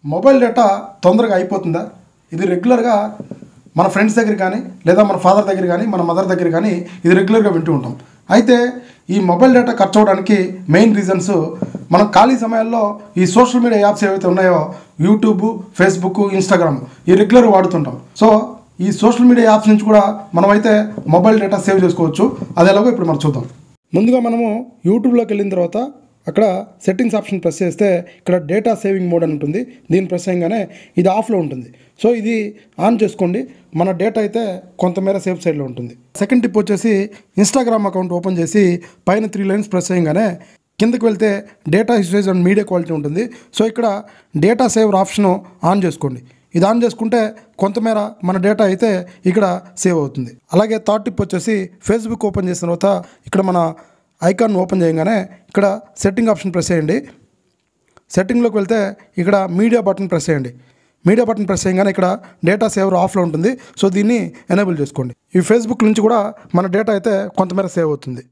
Mobile data తొందరగా అయిపోతుందా? ఇది రెగ్యులర్గా మన ఫ్రెండ్స్ దగ్గర కానీ లేదా మన ఫాదర్ దగ్గర కానీ మన మదర్ దగ్గర కానీ ఇది రెగ్యులర్గా వింటూ ఉంటాం. అయితే ఈ మొబైల్ డేటా ఖర్చు అవడానికి మెయిన్ రీజన్స్ మనం ఖాళీ సమయాల్లో ఈ సోషల్ మీడియా యాప్స్ ఏవైతే ఉన్నాయో యూట్యూబ్, ఫేస్బుక్, ఇన్స్టాగ్రామ్ ఈ రెగ్యులర్ వాడుతుంటాం. సో ఈ సోషల్ మీడియా యాప్స్ నుంచి కూడా మనమైతే మొబైల్ డేటా సేవ్ చేసుకోవచ్చు. అది ఎలాగో ఇప్పుడు మనం చూద్దాం. ముందుగా మనము యూట్యూబ్లోకి వెళ్ళిన తర్వాత అక్కడ సెట్టింగ్స్ ఆప్షన్ ప్రెస్ చేస్తే ఇక్కడ డేటా సేవింగ్ మోడ్ అని ఉంటుంది. దీన్ని ప్రెస్ చేయగానే ఇది ఆఫ్లో ఉంటుంది. సో ఇది ఆన్ చేసుకోండి. మన డేటా అయితే కొంతమేర సేఫ్ సైడ్లో ఉంటుంది. సెకండ్ టిప్ వచ్చేసి ఇన్స్టాగ్రామ్ అకౌంట్ ఓపెన్ చేసి పైన 3 లైన్స్ ప్రెస్ చేయగానే కిందకి వెళ్తే data usage and media quality ఉంటుంది. సో ఇక్కడ డేటా సేవర్ ఆప్షన్ ఆన్ చేసుకోండి. ఇది ఆన్ చేసుకుంటే కొంతమేర మన డేటా అయితే ఇక్కడ సేవ్ అవుతుంది. అలాగే థర్డ్ టిప్ వచ్చేసి ఫేస్బుక్ ఓపెన్ చేసిన తర్వాత ఇక్కడ మన ఐకాన్ ఓపెన్ చేయగానే ఇక్కడ సెట్టింగ్ ఆప్షన్ ప్రెస్ చేయండి. సెట్టింగ్లోకి వెళ్తే ఇక్కడ మీడియా బటన్ ప్రెస్ చేయండి. మీడియా బటన్ ప్రెస్ చేయగానే ఇక్కడ డేటా సేవర్ ఆఫ్లో ఉంటుంది. సో దీన్ని ఎనేబుల్ చేసుకోండి. ఈ ఫేస్బుక్ నుంచి కూడా మన డేటా అయితే కొంతమేర సేవ్ అవుతుంది.